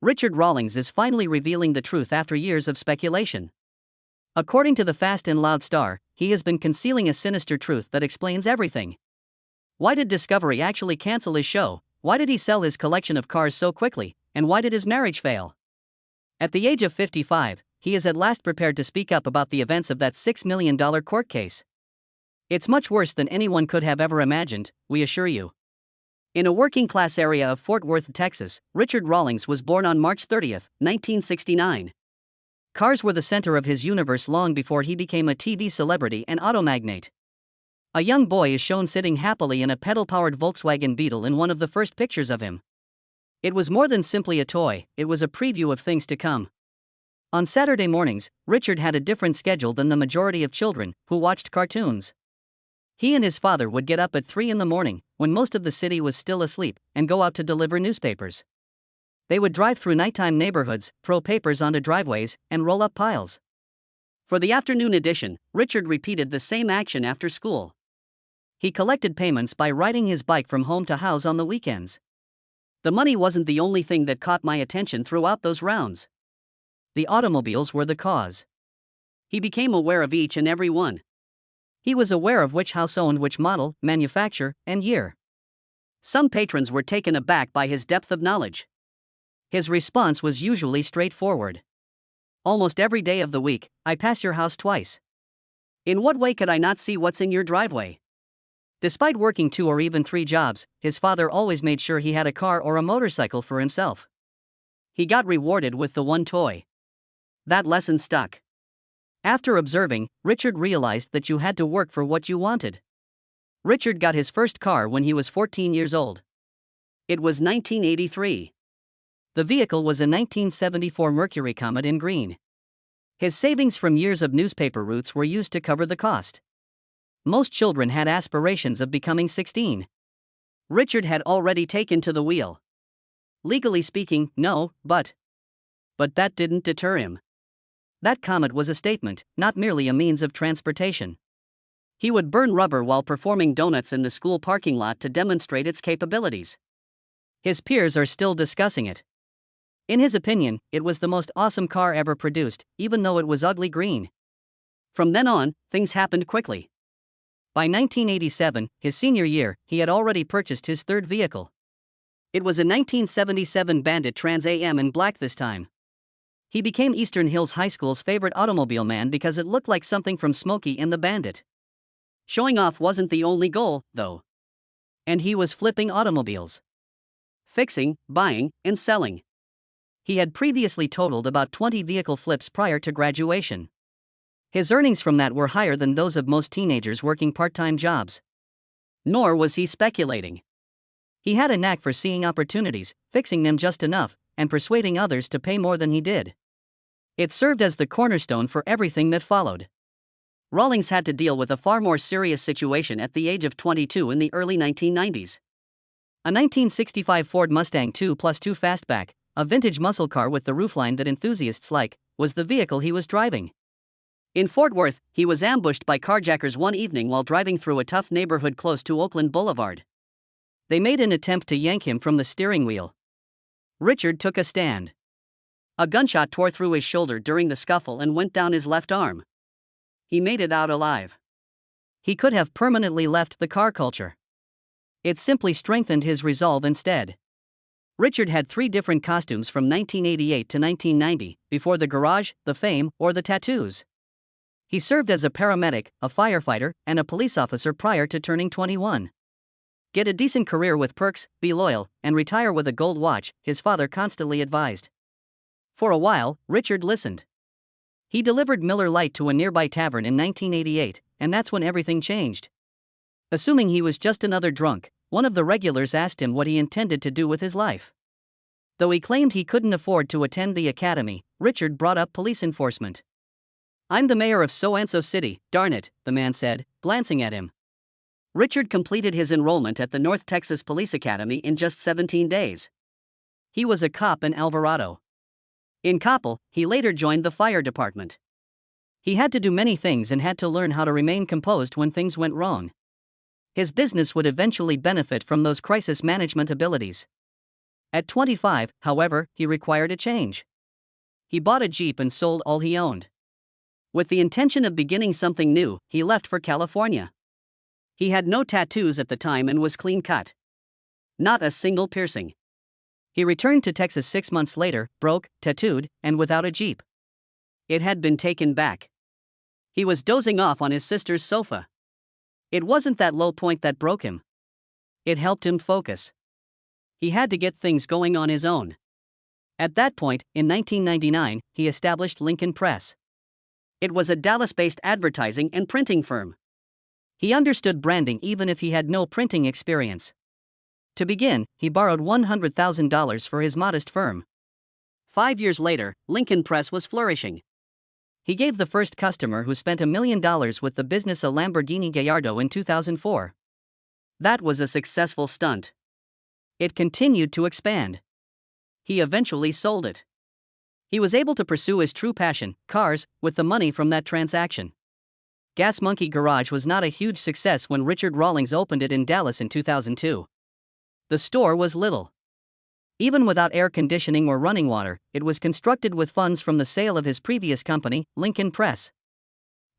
Richard Rawlings is finally revealing the truth after years of speculation. According to the Fast and Loud star, he has been concealing a sinister truth that explains everything. Why did Discovery actually cancel his show? Why did he sell his collection of cars so quickly? And why did his marriage fail? At the age of 55, he is at last prepared to speak up about the events of that $6 million court case. It's much worse than anyone could have ever imagined, we assure you. In a working-class area of Fort Worth, Texas, Richard Rawlings was born on March 30, 1969. Cars were the center of his universe long before he became a TV celebrity and auto magnate. A young boy is shown sitting happily in a pedal-powered Volkswagen Beetle in one of the first pictures of him. It was more than simply a toy, it was a preview of things to come. On Saturday mornings, Richard had a different schedule than the majority of children who watched cartoons. He and his father would get up at 3 in the morning, when most of the city was still asleep, and go out to deliver newspapers. They would drive through nighttime neighborhoods, throw papers onto driveways, and roll up piles. For the afternoon edition, Richard repeated the same action after school. He collected payments by riding his bike from home to house on the weekends. The money wasn't the only thing that caught my attention throughout those rounds. The automobiles were the cause. He became aware of each and every one. He was aware of which house owned which model, manufacturer, and year. Some patrons were taken aback by his depth of knowledge. His response was usually straightforward. Almost every day of the week, I pass your house twice. In what way could I not see what's in your driveway? Despite working 2 or even 3 jobs, his father always made sure he had a car or a motorcycle for himself. He got rewarded with the one toy. That lesson stuck. After observing, Richard realized that you had to work for what you wanted. Richard got his first car when he was 14 years old. It was 1983. The vehicle was a 1974 Mercury Comet in green. His savings from years of newspaper routes were used to cover the cost. Most children had aspirations of becoming 16. Richard had already taken to the wheel. Legally speaking, no, but that didn't deter him. That Comet was a statement, not merely a means of transportation. He would burn rubber while performing donuts in the school parking lot to demonstrate its capabilities. His peers are still discussing it. In his opinion, it was the most awesome car ever produced, even though it was ugly green. From then on, things happened quickly. By 1987, his senior year, he had already purchased his third vehicle. It was a 1977 Bandit Trans AM in black this time. He became Eastern Hills High School's favorite automobile man because it looked like something from Smokey and the Bandit. Showing off wasn't the only goal, though. And he was flipping automobiles. Fixing, buying, and selling. He had previously totaled about 20 vehicle flips prior to graduation. His earnings from that were higher than those of most teenagers working part-time jobs. Nor was he speculating. He had a knack for seeing opportunities, fixing them just enough, and persuading others to pay more than he did. It served as the cornerstone for everything that followed. Rawlings had to deal with a far more serious situation at the age of 22 in the early 1990s. A 1965 Ford Mustang 2+2 Fastback, a vintage muscle car with the roofline that enthusiasts like, was the vehicle he was driving. In Fort Worth, he was ambushed by carjackers one evening while driving through a tough neighborhood close to Oakland Boulevard. They made an attempt to yank him from the steering wheel. Richard took a stand. A gunshot tore through his shoulder during the scuffle and went down his left arm. He made it out alive. He could have permanently left the car culture. It simply strengthened his resolve instead. Richard had 3 different costumes from 1988 to 1990, before the garage, the fame, or the tattoos. He served as a paramedic, a firefighter, and a police officer prior to turning 21. Get a decent career with perks, be loyal, and retire with a gold watch, his father constantly advised. For a while, Richard listened. He delivered Miller Lite to a nearby tavern in 1988, and that's when everything changed. Assuming he was just another drunk, one of the regulars asked him what he intended to do with his life. Though he claimed he couldn't afford to attend the academy, Richard brought up police enforcement. "I'm the mayor of so-and-so city, darn it," the man said, glancing at him. Richard completed his enrollment at the North Texas Police Academy in just 17 days. He was a cop in Alvarado. In Coppell, he later joined the fire department. He had to do many things and had to learn how to remain composed when things went wrong. His business would eventually benefit from those crisis management abilities. At 25, however, he required a change. He bought a Jeep and sold all he owned. With the intention of beginning something new, he left for California. He had no tattoos at the time and was clean cut. Not a single piercing. He returned to Texas 6 months later, broke, tattooed, and without a Jeep. It had been taken back. He was dozing off on his sister's sofa. It wasn't that low point that broke him. It helped him focus. He had to get things going on his own. At that point, in 1999, he established Lincoln Press. It was a Dallas-based advertising and printing firm. He understood branding even if he had no printing experience. To begin, he borrowed $100,000 for his modest firm. 5 years later, Lincoln Press was flourishing. He gave the first customer who spent $1 million with the business a Lamborghini Gallardo in 2004. That was a successful stunt. It continued to expand. He eventually sold it. He was able to pursue his true passion, cars, with the money from that transaction. Gas Monkey Garage was not a huge success when Richard Rawlings opened it in Dallas in 2002. The store was little. Even without air conditioning or running water, it was constructed with funds from the sale of his previous company, Lincoln Press.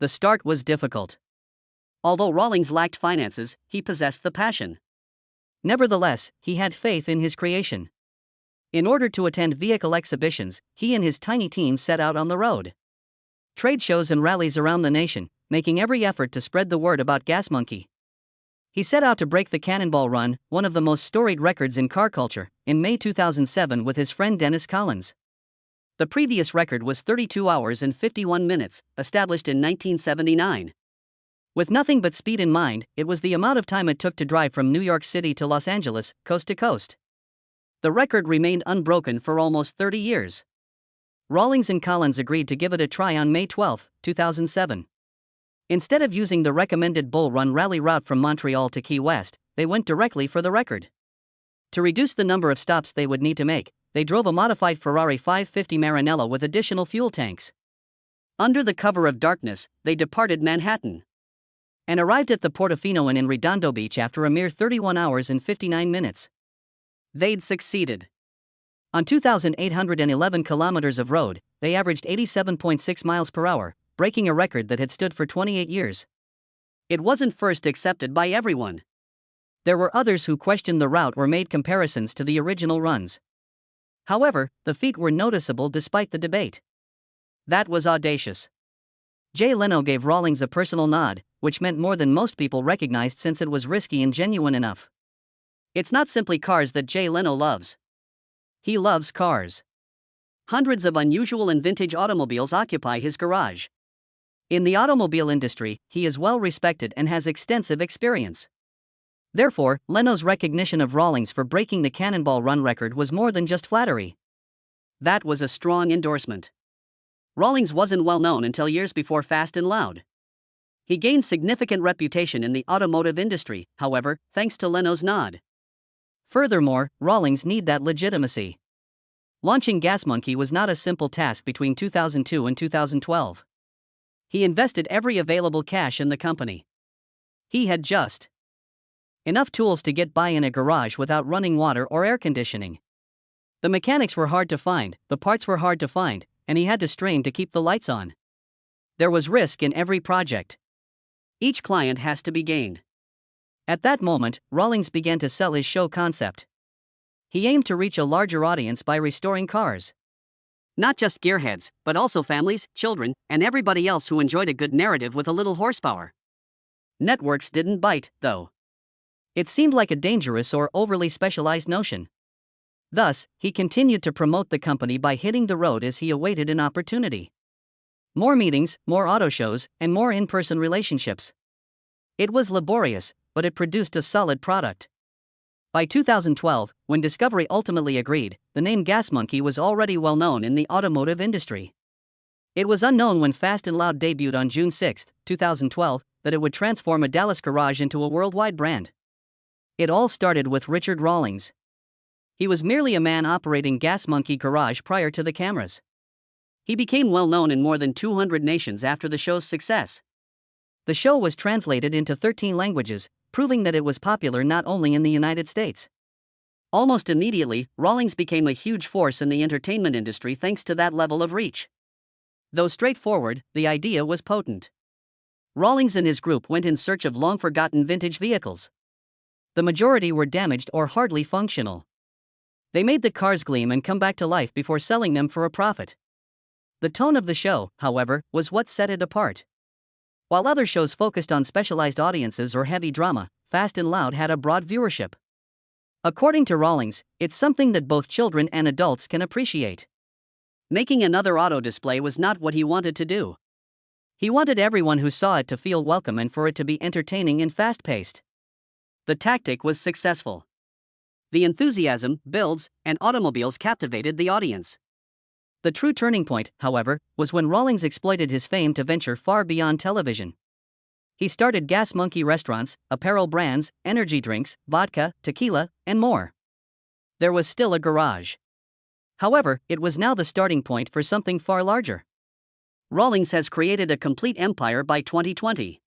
The start was difficult. Although Rawlings lacked finances, he possessed the passion. Nevertheless, he had faith in his creation. In order to attend vehicle exhibitions, he and his tiny team set out on the road. Trade shows and rallies around the nation, making every effort to spread the word about Gas Monkey. He set out to break the Cannonball Run, one of the most storied records in car culture, in May 2007 with his friend Dennis Collins. The previous record was 32 hours and 51 minutes, established in 1979. With nothing but speed in mind, it was the amount of time it took to drive from New York City to Los Angeles, coast to coast. The record remained unbroken for almost 30 years. Rawlings and Collins agreed to give it a try on May 12, 2007. Instead of using the recommended Bull Run rally route from Montreal to Key West, they went directly for the record. To reduce the number of stops they would need to make, they drove a modified Ferrari 550 Maranello with additional fuel tanks. Under the cover of darkness, they departed Manhattan and arrived at the Portofino Inn in Redondo Beach after a mere 31 hours and 59 minutes. They'd succeeded. On 2,811 kilometers of road, they averaged 87.6 miles per hour, breaking a record that had stood for 28 years. It wasn't first accepted by everyone. There were others who questioned the route or made comparisons to the original runs. However, the feat were noticeable despite the debate. That was audacious. Jay Leno gave Rawlings a personal nod, which meant more than most people recognized since it was risky and genuine enough. It's not simply cars that Jay Leno loves. He loves cars. Hundreds of unusual and vintage automobiles occupy his garage. In the automobile industry, he is well respected and has extensive experience. Therefore, Leno's recognition of Rawlings for breaking the Cannonball Run record was more than just flattery. That was a strong endorsement. Rawlings wasn't well known until years before Fast and Loud. He gained significant reputation in the automotive industry, however, thanks to Leno's nod. Furthermore, Rawlings needed that legitimacy. Launching Gas Monkey was not a simple task between 2002 and 2012. He invested every available cash in the company. He had just enough tools to get by in a garage without running water or air conditioning. The mechanics were hard to find, the parts were hard to find, and he had to strain to keep the lights on. There was risk in every project. Each client has to be gained. At that moment, Rawlings began to sell his show concept. He aimed to reach a larger audience by restoring cars. Not just gearheads, but also families, children, and everybody else who enjoyed a good narrative with a little horsepower. Networks didn't bite, though. It seemed like a dangerous or overly specialized notion. Thus, he continued to promote the company by hitting the road as he awaited an opportunity. More meetings, more auto shows, and more in-person relationships. It was laborious, but it produced a solid product. By 2012, when Discovery ultimately agreed, the name Gas Monkey was already well known in the automotive industry. It was unknown when Fast and Loud debuted on June 6, 2012, that it would transform a Dallas garage into a worldwide brand. It all started with Richard Rawlings. He was merely a man operating Gas Monkey Garage prior to the cameras. He became well known in more than 200 nations after the show's success. The show was translated into 13 languages, proving that it was popular not only in the United States. Almost immediately, Rawlings became a huge force in the entertainment industry thanks to that level of reach. Though straightforward, the idea was potent. Rawlings and his group went in search of long-forgotten vintage vehicles. The majority were damaged or hardly functional. They made the cars gleam and come back to life before selling them for a profit. The tone of the show, however, was what set it apart. While other shows focused on specialized audiences or heavy drama, Fast and Loud had a broad viewership. According to Rawlings, it's something that both children and adults can appreciate. Making another auto display was not what he wanted to do. He wanted everyone who saw it to feel welcome and for it to be entertaining and fast-paced. The tactic was successful. The enthusiasm, builds, and automobiles captivated the audience. The true turning point, however, was when Rawlings exploited his fame to venture far beyond television. He started Gas Monkey restaurants, apparel brands, energy drinks, vodka, tequila, and more. There was still a garage. However, it was now the starting point for something far larger. Rawlings has created a complete empire by 2020.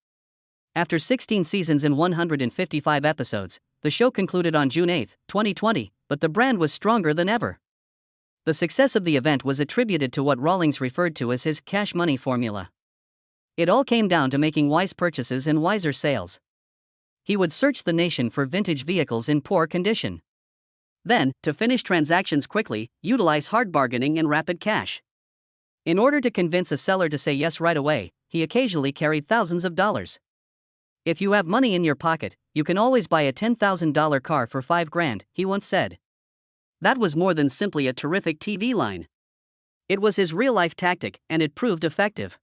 After 16 seasons and 155 episodes, the show concluded on June 8, 2020, but the brand was stronger than ever. The success of the event was attributed to what Rawlings referred to as his cash money formula. It all came down to making wise purchases and wiser sales. He would search the nation for vintage vehicles in poor condition. Then, to finish transactions quickly, utilize hard bargaining and rapid cash. In order to convince a seller to say yes right away, he occasionally carried thousands of dollars. If you have money in your pocket, you can always buy a $10,000 car for $5,000, he once said. That was more than simply a terrific TV line. It was his real-life tactic, and it proved effective.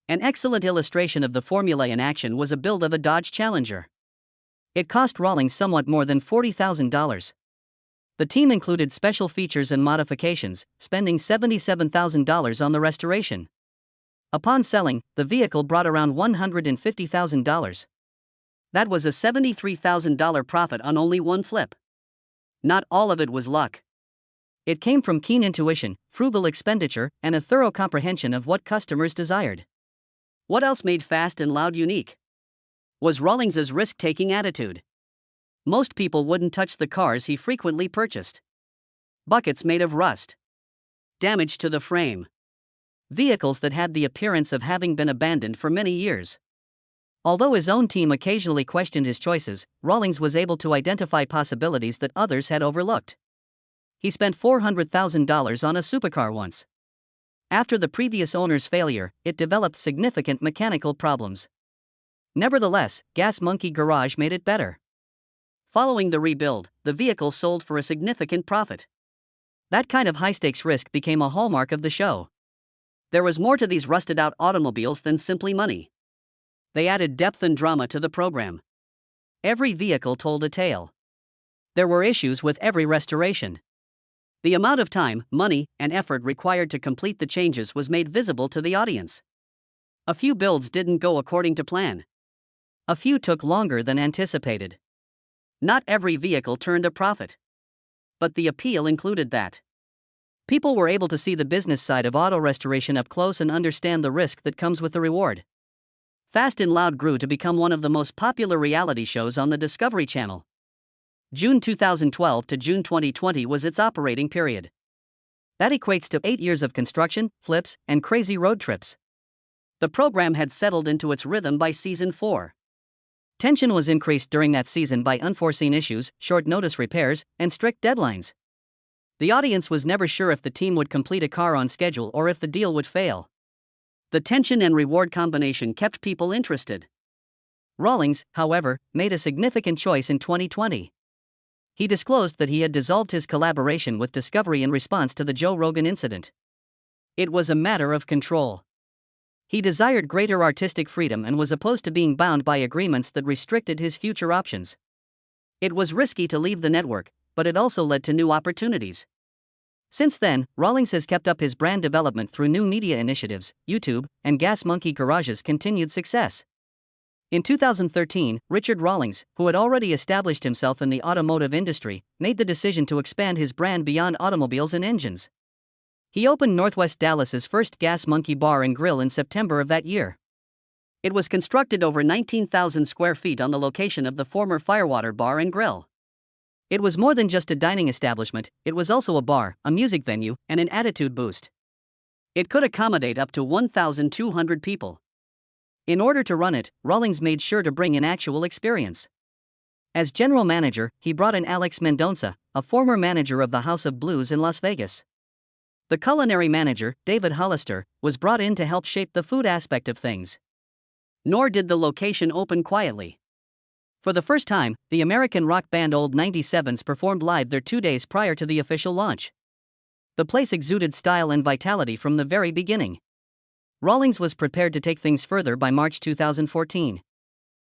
An excellent illustration of the formula in action was a build of a Dodge Challenger. It cost Rawlings somewhat more than $40,000. The team included special features and modifications, spending $77,000 on the restoration. Upon selling, the vehicle brought around $150,000. That was a $73,000 profit on only one flip. Not all of it was luck. It came from keen intuition, frugal expenditure, and a thorough comprehension of what customers desired. What else made Fast and Loud unique? Was Rawlings's risk-taking attitude. Most people wouldn't touch the cars he frequently purchased. Buckets made of rust. Damage to the frame. Vehicles that had the appearance of having been abandoned for many years. Although his own team occasionally questioned his choices, Rawlings was able to identify possibilities that others had overlooked. He spent $400,000 on a supercar once. After the previous owner's failure, it developed significant mechanical problems. Nevertheless, Gas Monkey Garage made it better. Following the rebuild, the vehicle sold for a significant profit. That kind of high-stakes risk became a hallmark of the show. There was more to these rusted-out automobiles than simply money. They added depth and drama to the program. Every vehicle told a tale. There were issues with every restoration. The amount of time, money, and effort required to complete the changes was made visible to the audience. A few builds didn't go according to plan. A few took longer than anticipated. Not every vehicle turned a profit. But the appeal included that. People were able to see the business side of auto restoration up close and understand the risk that comes with the reward. Fast and Loud grew to become one of the most popular reality shows on the Discovery Channel. June 2012 to June 2020 was its operating period. That equates to 8 years of construction, flips, and crazy road trips. The program had settled into its rhythm by season 4. Tension was increased during that season by unforeseen issues, short-notice repairs, and strict deadlines. The audience was never sure if the team would complete a car on schedule or if the deal would fail. The tension and reward combination kept people interested. Rawlings, however, made a significant choice in 2020. He disclosed that he had dissolved his collaboration with Discovery in response to the Joe Rogan incident. It was a matter of control. He desired greater artistic freedom and was opposed to being bound by agreements that restricted his future options. It was risky to leave the network, but it also led to new opportunities. Since then, Rawlings has kept up his brand development through new media initiatives, YouTube, and Gas Monkey Garage's continued success. In 2013, Richard Rawlings, who had already established himself in the automotive industry, made the decision to expand his brand beyond automobiles and engines. He opened Northwest Dallas's first Gas Monkey Bar and Grill in September of that year. It was constructed over 19,000 square feet on the location of the former Firewater Bar and Grill. It was more than just a dining establishment, it was also a bar, a music venue, and an attitude boost. It could accommodate up to 1,200 people. In order to run it, Rawlings made sure to bring in actual experience. As general manager, he brought in Alex Mendonça, a former manager of the House of Blues in Las Vegas. The culinary manager, David Hollister, was brought in to help shape the food aspect of things. Nor did the location open quietly. For the first time, the American rock band Old 97s performed live there 2 days prior to the official launch. The place exuded style and vitality from the very beginning. Rawlings was prepared to take things further by March 2014.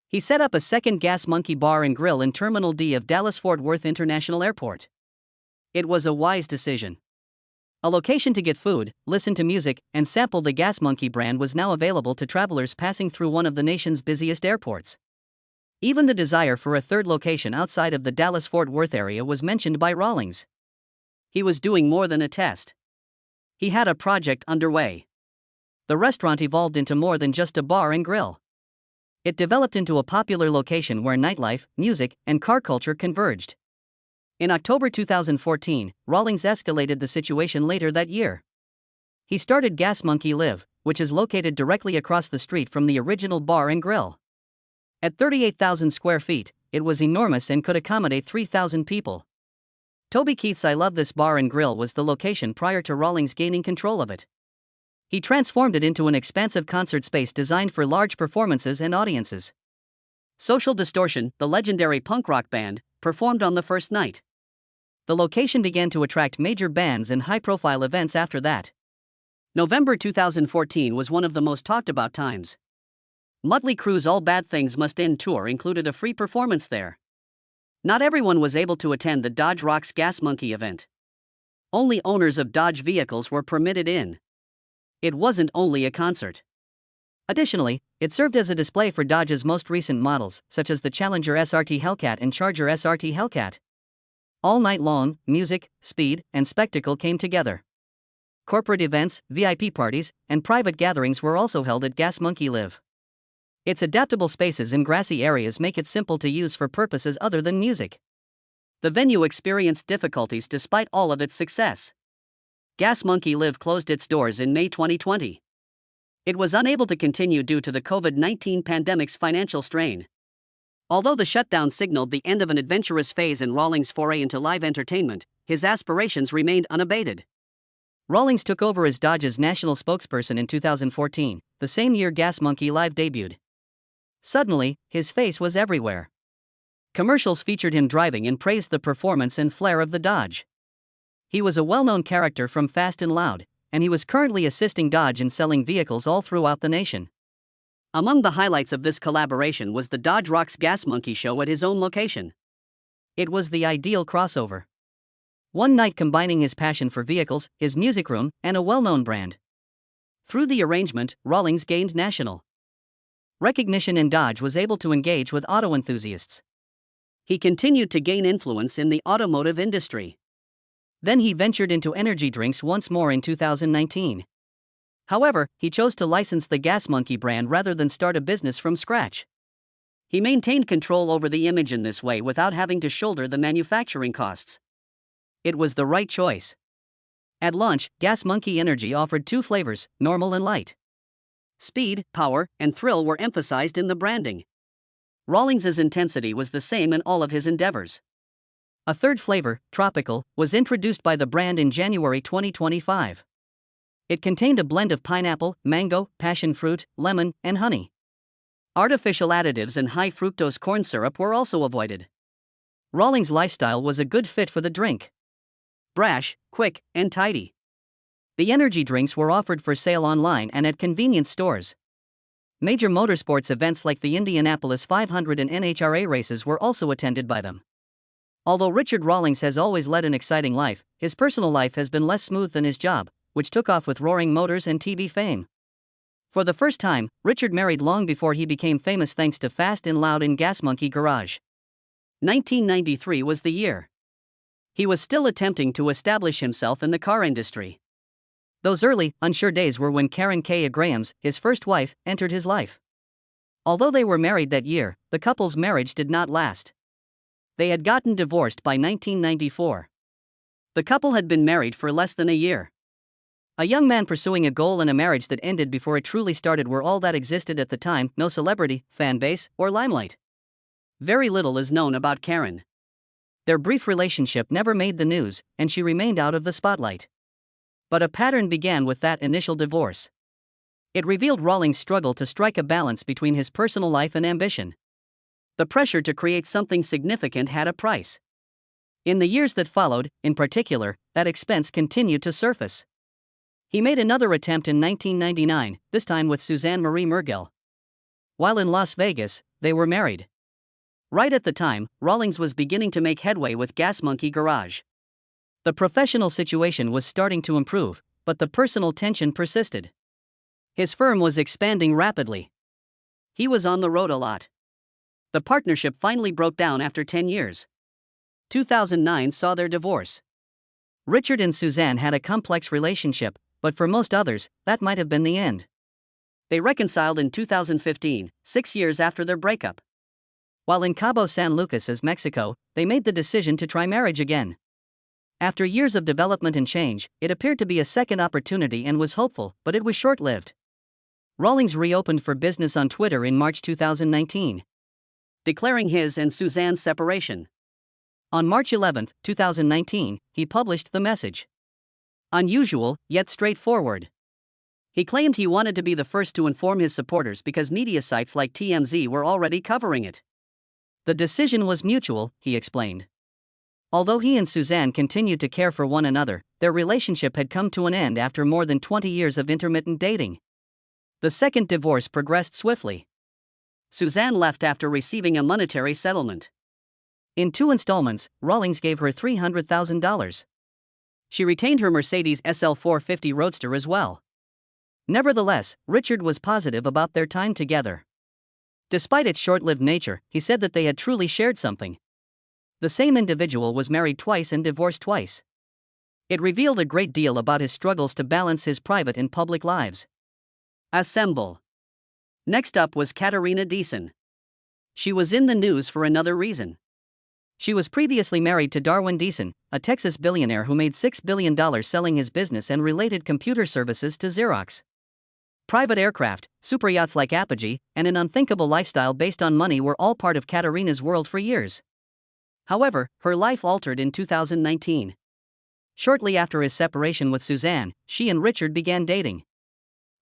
He set up a second Gas Monkey Bar and Grill in Terminal D of Dallas-Fort Worth International Airport. It was a wise decision. A location to get food, listen to music, and sample the Gas Monkey brand was now available to travelers passing through one of the nation's busiest airports. Even the desire for a third location outside of the Dallas-Fort Worth area was mentioned by Rawlings. He was doing more than a test. He had a project underway. The restaurant evolved into more than just a bar and grill. It developed into a popular location where nightlife, music, and car culture converged. In October 2014, Rawlings escalated the situation later that year. He started Gas Monkey Live, which is located directly across the street from the original bar and grill. At 38,000 square feet, it was enormous and could accommodate 3,000 people. Toby Keith's I Love This Bar and Grill was the location prior to Rawlings gaining control of it. He transformed it into an expansive concert space designed for large performances and audiences. Social Distortion, the legendary punk rock band, performed on the first night. The location began to attract major bands and high-profile events after that. November 2014 was one of the most talked about times. Mötley Crüe's All Bad Things Must End tour included a free performance there. Not everyone was able to attend the Dodge Rocks Gas Monkey event. Only owners of Dodge vehicles were permitted in. It wasn't only a concert. Additionally, it served as a display for Dodge's most recent models, such as the Challenger SRT Hellcat and Charger SRT Hellcat. All night long, music, speed, and spectacle came together. Corporate events, VIP parties, and private gatherings were also held at Gas Monkey Live. Its adaptable spaces in grassy areas make it simple to use for purposes other than music. The venue experienced difficulties despite all of its success. Gas Monkey Live closed its doors in May 2020. It was unable to continue due to the COVID-19 pandemic's financial strain. Although the shutdown signaled the end of an adventurous phase in Rawlings' foray into live entertainment, his aspirations remained unabated. Rawlings took over as Dodge's national spokesperson in 2014, the same year Gas Monkey Live debuted. Suddenly, his face was everywhere. Commercials featured him driving and praised the performance and flair of the Dodge. He was a well-known character from Fast and Loud, and he was currently assisting Dodge in selling vehicles all throughout the nation. Among the highlights of this collaboration was the Dodge Rocks Gas Monkey show at his own location. It was the ideal crossover. One night combining his passion for vehicles, his music room, and a well-known brand. Through the arrangement, Rawlings gained national recognition and Dodge was able to engage with auto enthusiasts. He continued to gain influence in the automotive industry. Then he ventured into energy drinks once more in 2019. However, he chose to license the Gas Monkey brand rather than start a business from scratch. He maintained control over the image in this way without having to shoulder the manufacturing costs. It was the right choice. At launch, Gas Monkey Energy offered 2 flavors, normal and light. Speed, power, and thrill were emphasized in the branding. Rawlings' intensity was the same in all of his endeavors. A third flavor, tropical, was introduced by the brand in January 2025. It contained a blend of pineapple, mango, passion fruit, lemon, and honey. Artificial additives and high fructose corn syrup were also avoided. Rawlings' lifestyle was a good fit for the drink. Brash, quick, and tidy. The energy drinks were offered for sale online and at convenience stores. Major motorsports events like the Indianapolis 500 and NHRA races were also attended by them. Although Richard Rawlings has always led an exciting life, his personal life has been less smooth than his job, which took off with roaring motors and TV fame. For the first time, Richard married long before he became famous thanks to Fast and Loud in Gas Monkey Garage. 1993 was the year. He was still attempting to establish himself in the car industry. Those early, unsure days were when Karen K. Grahams, his first wife, entered his life. Although they were married that year, the couple's marriage did not last. They had gotten divorced by 1994. The couple had been married for less than a year. A young man pursuing a goal in a marriage that ended before it truly started were all that existed at the time. No celebrity, fan base, or limelight. Very little is known about Karen. Their brief relationship never made the news, and she remained out of the spotlight. But a pattern began with that initial divorce. It revealed Rawlings' struggle to strike a balance between his personal life and ambition. The pressure to create something significant had a price. In the years that followed, in particular, that expense continued to surface. He made another attempt in 1999, this time with Suzanne Marie Mergel. While in Las Vegas, they were married. Right at the time, Rawlings was beginning to make headway with Gas Monkey Garage. The professional situation was starting to improve, but the personal tension persisted. His firm was expanding rapidly. He was on the road a lot. The partnership finally broke down after 10 years. 2009 saw their divorce. Richard and Suzanne had a complex relationship, but for most others, that might have been the end. They reconciled in 2015, 6 years after their breakup. While in Cabo San Lucas, Mexico, they made the decision to try marriage again. After years of development and change, it appeared to be a second opportunity and was hopeful, but it was short-lived. Rawlings reopened for business on Twitter in March 2019, declaring his and Suzanne's separation. On March 11, 2019, he published the message. Unusual, yet straightforward. He claimed he wanted to be the first to inform his supporters because media sites like TMZ were already covering it. The decision was mutual, he explained. Although he and Suzanne continued to care for one another, their relationship had come to an end after more than 20 years of intermittent dating. The second divorce progressed swiftly. Suzanne left after receiving a monetary settlement. In 2 installments, Rawlings gave her $300,000. She retained her Mercedes SL 450 Roadster as well. Nevertheless, Richard was positive about their time together. Despite its short-lived nature, he said that they had truly shared something. The same individual was married twice and divorced twice. It revealed a great deal about his struggles to balance his private and public lives. Assemble. Next up was Katerina Deason. She was in the news for another reason. She was previously married to Darwin Deason, a Texas billionaire who made $6 billion selling his business and related computer services to Xerox. Private aircraft, superyachts like Apogee, and an unthinkable lifestyle based on money were all part of Katerina's world for years. However, her life altered in 2019. Shortly after his separation with Suzanne, she and Richard began dating.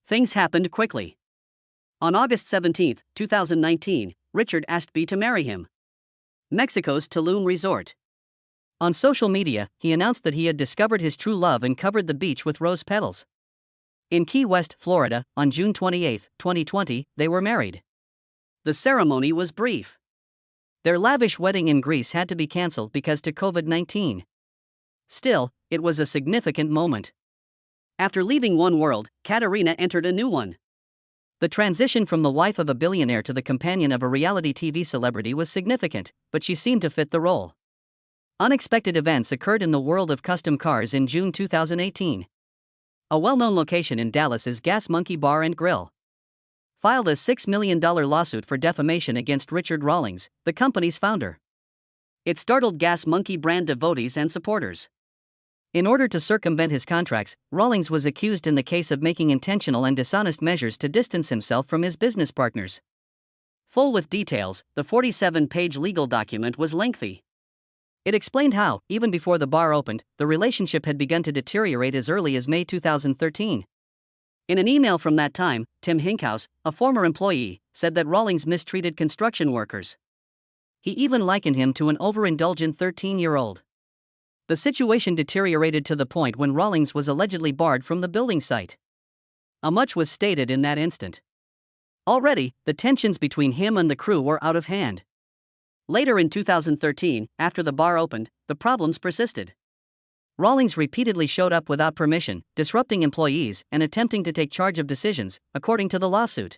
Things happened quickly. On August 17, 2019, Richard asked B to marry him. Mexico's Tulum resort. On social media, he announced that he had discovered his true love and covered the beach with rose petals. In Key West, Florida, on June 28, 2020, they were married. The ceremony was brief. Their lavish wedding in Greece had to be cancelled because of COVID-19. Still, it was a significant moment. After leaving one world, Katerina entered a new one. The transition from the wife of a billionaire to the companion of a reality TV celebrity was significant, but she seemed to fit the role. Unexpected events occurred in the world of custom cars in June 2018. A well-known location in Dallas is Gas Monkey Bar and Grill filed a $6 million lawsuit for defamation against Richard Rawlings, the company's founder. It startled Gas Monkey brand devotees and supporters. In order to circumvent his contracts, Rawlings was accused in the case of making intentional and dishonest measures to distance himself from his business partners. Full with details, the 47-page legal document was lengthy. It explained how, even before the bar opened, the relationship had begun to deteriorate as early as May 2013. In an email from that time, Tim Hinkhouse, a former employee, said that Rawlings mistreated construction workers. He even likened him to an overindulgent 13-year-old. The situation deteriorated to the point when Rawlings was allegedly barred from the building site. Much was stated in that instant. Already, the tensions between him and the crew were out of hand. Later in 2013, after the bar opened, the problems persisted. Rawlings repeatedly showed up without permission, disrupting employees and attempting to take charge of decisions, according to the lawsuit.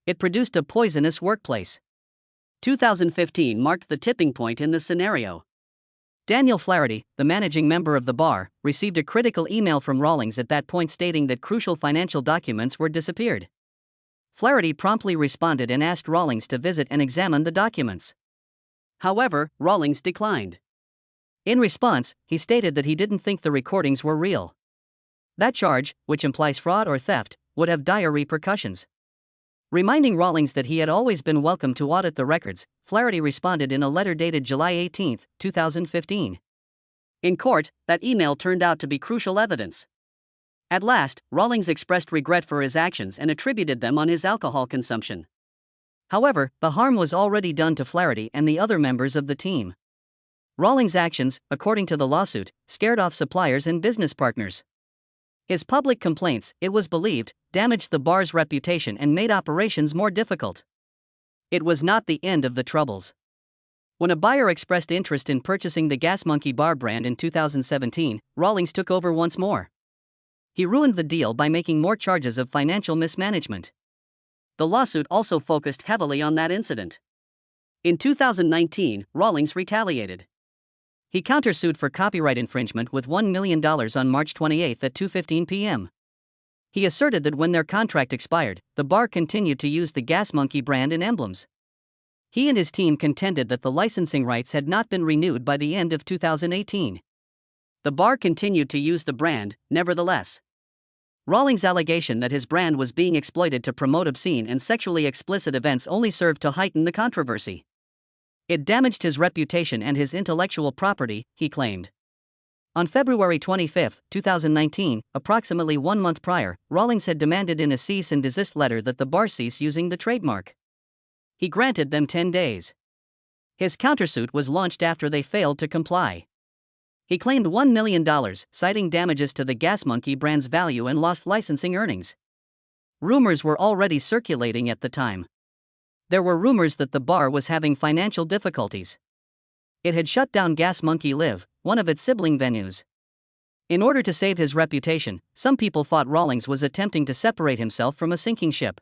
It produced a poisonous workplace. 2015 marked the tipping point in the scenario. Daniel Flaherty, the managing member of the bar, received a critical email from Rawlings at that point stating that crucial financial documents were disappeared. Flaherty promptly responded and asked Rawlings to visit and examine the documents. However, Rawlings declined. In response, he stated that he didn't think the recordings were real. That charge, which implies fraud or theft, would have dire repercussions. Reminding Rawlings that he had always been welcome to audit the records, Flaherty responded in a letter dated July 18, 2015. In court, that email turned out to be crucial evidence. At last, Rawlings expressed regret for his actions and attributed them on his alcohol consumption. However, the harm was already done to Flaherty and the other members of the team. Rawlings' actions, according to the lawsuit, scared off suppliers and business partners. His public complaints, it was believed, damaged the bar's reputation and made operations more difficult. It was not the end of the troubles. When a buyer expressed interest in purchasing the Gas Monkey bar brand in 2017, Rawlings took over once more. He ruined the deal by making more charges of financial mismanagement. The lawsuit also focused heavily on that incident. In 2019, Rawlings retaliated. He countersued for copyright infringement with $1 million on March 28 at 2:15 p.m. He asserted that when their contract expired, the bar continued to use the Gas Monkey brand and emblems. He and his team contended that the licensing rights had not been renewed by the end of 2018. The bar continued to use the brand, nevertheless. Rawlings' allegation that his brand was being exploited to promote obscene and sexually explicit events only served to heighten the controversy. It damaged his reputation and his intellectual property, he claimed. On February 25, 2019, approximately 1 month prior, Rawlings had demanded in a cease and desist letter that the bar cease using the trademark. He granted them 10 days. His countersuit was launched after they failed to comply. He claimed $1 million, citing damages to the Gas Monkey brand's value and lost licensing earnings. Rumors were already circulating at the time. There were rumors that the bar was having financial difficulties. It had shut down Gas Monkey Live, one of its sibling venues. In order to save his reputation, some people thought Rawlings was attempting to separate himself from a sinking ship.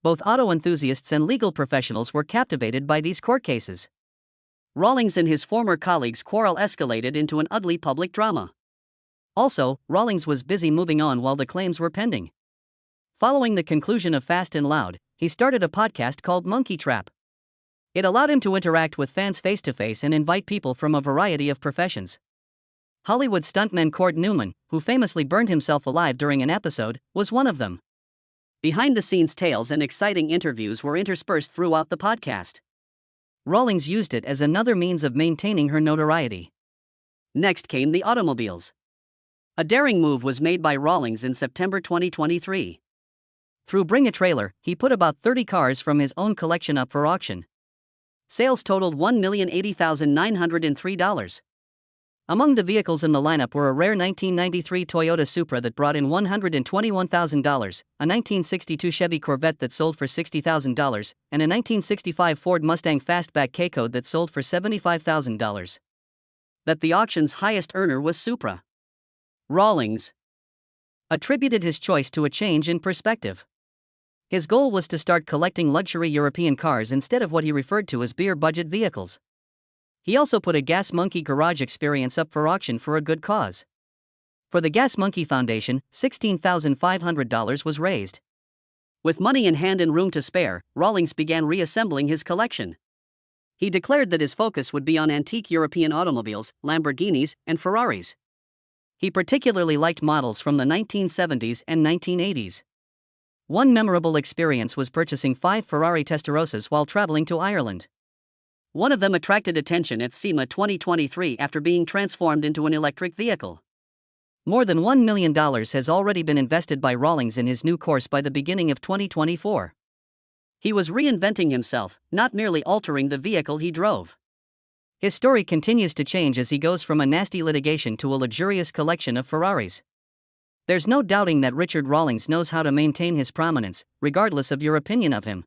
Both auto enthusiasts and legal professionals were captivated by these court cases. Rawlings and his former colleagues' quarrel escalated into an ugly public drama. Also, Rawlings was busy moving on while the claims were pending. Following the conclusion of Fast and Loud, he started a podcast called Monkey Trap. It allowed him to interact with fans face-to-face and invite people from a variety of professions. Hollywood stuntman Cord Newman, who famously burned himself alive during an episode, was one of them. Behind-the-scenes tales and exciting interviews were interspersed throughout the podcast. Rawlings used it as another means of maintaining her notoriety. Next came the automobiles. A daring move was made by Rawlings in September 2023. Through Bring a Trailer, he put about 30 cars from his own collection up for auction. Sales totaled $1,080,903. Among the vehicles in the lineup were a rare 1993 Toyota Supra that brought in $121,000, a 1962 Chevy Corvette that sold for $60,000, and a 1965 Ford Mustang Fastback K-Code that sold for $75,000. That the auction's highest earner was Supra. Rawlings attributed his choice to a change in perspective. His goal was to start collecting luxury European cars instead of what he referred to as beer-budget vehicles. He also put a Gas Monkey garage experience up for auction for a good cause. For the Gas Monkey Foundation, $16,500 was raised. With money in hand and room to spare, Rawlings began reassembling his collection. He declared that his focus would be on antique European automobiles, Lamborghinis, and Ferraris. He particularly liked models from the 1970s and 1980s. One memorable experience was purchasing 5 Ferrari Testarossas while traveling to Ireland. One of them attracted attention at SEMA 2023 after being transformed into an electric vehicle. More than $1 million has already been invested by Rawlings in his new course by the beginning of 2024. He was reinventing himself, not merely altering the vehicle he drove. His story continues to change as he goes from a nasty litigation to a luxurious collection of Ferraris. There's no doubting that Richard Rawlings knows how to maintain his prominence, regardless of your opinion of him.